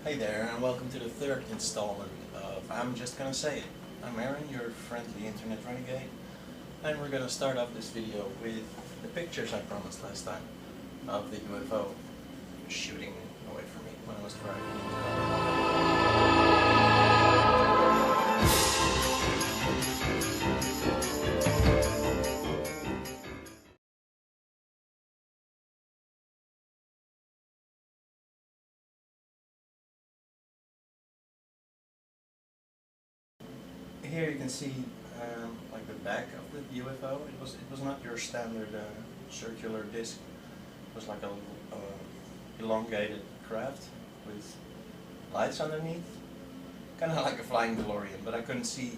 Hey there, and welcome to the third installment of I'm Just Gonna Say It. I'm Aaron, your friendly internet renegade, and we're gonna start off this video with the pictures I promised last time of the UFO shooting away from me when I was driving in the car. Here you can see like the back of the UFO. It was not your standard circular disc. It was like a elongated craft with lights underneath, kind of like a flying DeLorean. But I couldn't see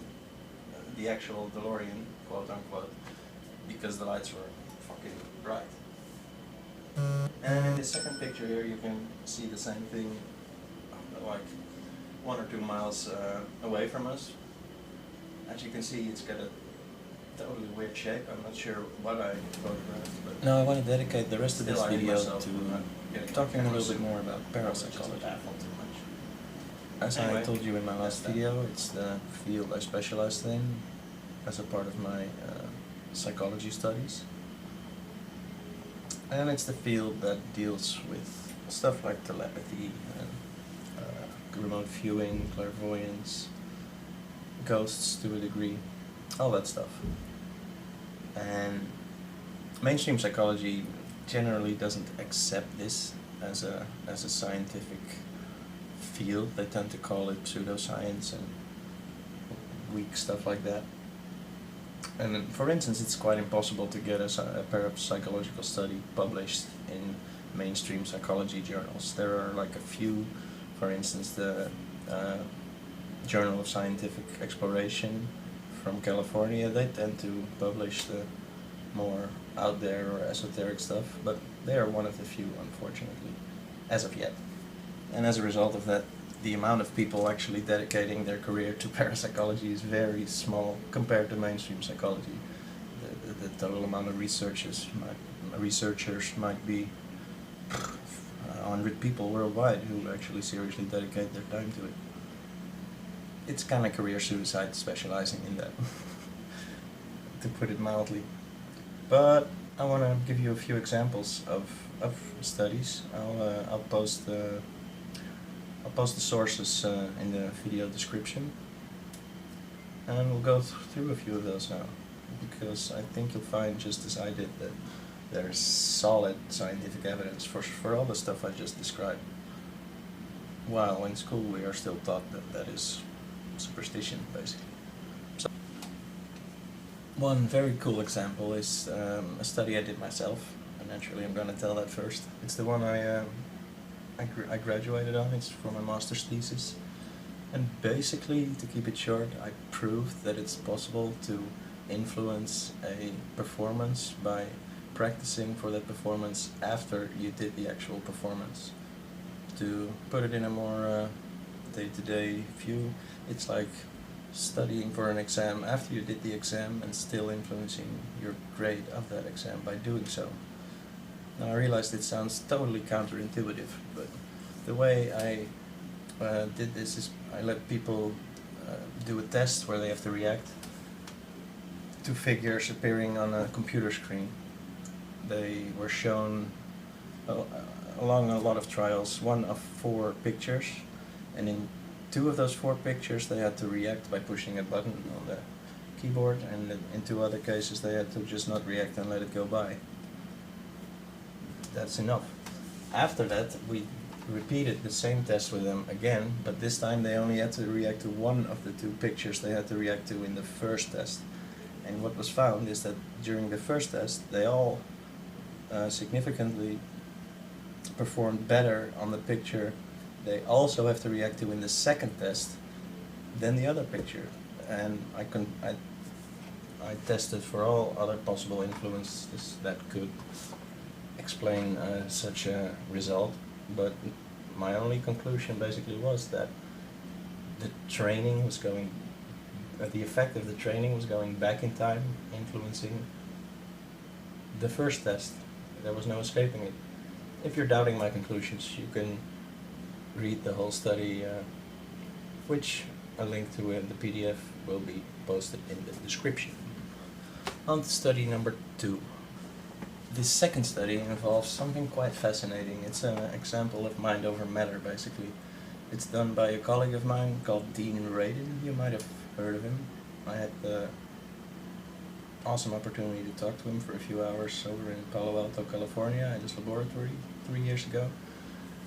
the actual DeLorean, quote unquote, because the lights were fucking bright. And in the second picture here, you can see the same thing, like 1 or 2 miles away from us. As you can see, it's got a totally weird shape. I'm not sure what I photographed, but No, I want to dedicate the rest of this video to getting talking a little bit more about parapsychology. As I told you in my last video, it's the field I specialized in as a part of my psychology studies. And it's the field that deals with stuff like telepathy and remote viewing, clairvoyance, ghosts to a degree, all that stuff. And mainstream psychology generally doesn't accept this as a scientific field. They tend to call it pseudoscience and weak stuff like that. And for instance, it's quite impossible to get a parapsychological study published in mainstream psychology journals. There are like a few, for instance, the Journal of Scientific Exploration from California. They tend to publish the more out there or esoteric stuff, but they are one of the few, unfortunately, as of yet. And as a result of that, the amount of people actually dedicating their career to parapsychology is very small compared to mainstream psychology. The total amount of researchers might be 100 people worldwide who actually seriously dedicate their time to it. It's kind of career suicide specializing in that, to put it mildly. But I want to give you a few examples of studies. I'll post the sources in the video description, and we'll go through a few of those now, because I think you'll find, just as I did, that there's solid scientific evidence for all the stuff I just described. While in school we are still taught that is superstition, basically. So, one very cool example is a study I did myself, and naturally I'm going to tell that first. It's the one I graduated on. It's for my master's thesis, and basically, to keep it short, I proved that it's possible to influence a performance by practicing for that performance after you did the actual performance. To put it in a more day-to-day view, it's like studying for an exam after you did the exam and still influeing your grade of that exam by doing so. Now I realized it sounds totally counterintuitive, but the way I did this is I let people do a test where they have to react to figures appearing on a computer screen. They were shown along a lot of trials, 1 of 4 pictures, and in 2 of those 4 pictures they had to react by pushing a button on the keyboard, and in 2 other cases they had to just not react and let it go by. That's enough. After that, we repeated the same test with them again, but this time they only had to react to 1 of the 2 pictures they had to react to in the first test. And what was found is that during the first test they all significantly performed better on the picture they also have to react to in the second test than the other picture. And I tested for all other possible influences that could explain such a result, but my only conclusion basically was that the training was going, the effect of the training was going back in time, influencing the first test. There was no escaping it. If you're doubting my conclusions, you can read the whole study, which a link to the PDF will be posted in the description. On to study number 2. This second study involves something quite fascinating. It's an example of mind over matter, basically. It's done by a colleague of mine called Dean Radin. You might have heard of him. I had the awesome opportunity to talk to him for a few hours over in Palo Alto, California, at his laboratory 3 years ago.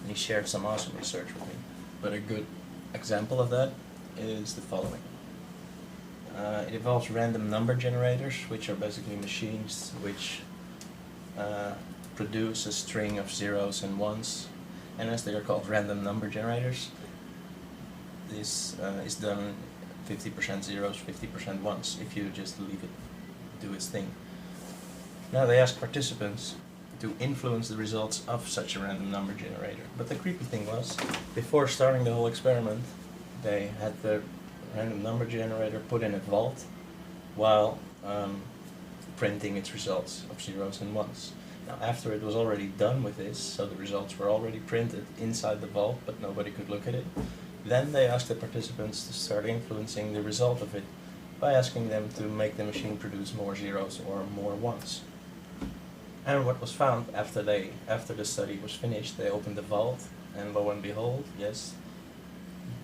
And he shared some awesome research with me. But a good example of that is the following. It involves random number generators, which are basically machines which produce a string of zeros and ones, and as they are called random number generators, this is done 50% zeros, 50% ones, if you just leave it do its thing. Now they ask participants to influence the results of such a random number generator. But the creepy thing was, before starting the whole experiment, they had the random number generator put in a vault while printing its results of zeros and ones. Now after it was already done with this, so the results were already printed inside the vault but nobody could look at it, then they asked the participants to start influencing the result of it by asking them to make the machine produce more zeros or more ones. And what was found after the study was finished, they opened the vault and lo and behold, yes,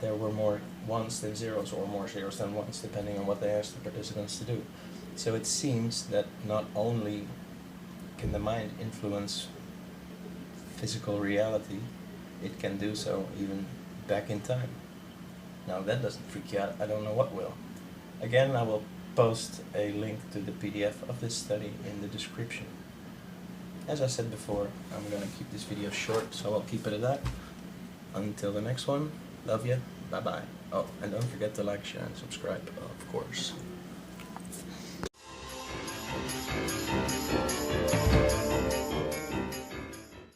there were more ones than zeros or more zeros than ones, depending on what they asked the participants to do. So it seems that not only can the mind influence physical reality, it can do so even back in time. Now that doesn't freak you out, I don't know what will. Again, I will post a link to the PDF of this study in the description. As I said before, I'm going to keep this video short, so I'll keep it at that. Until the next one, love ya, bye bye. Oh, and don't forget to like, share, and subscribe, of course.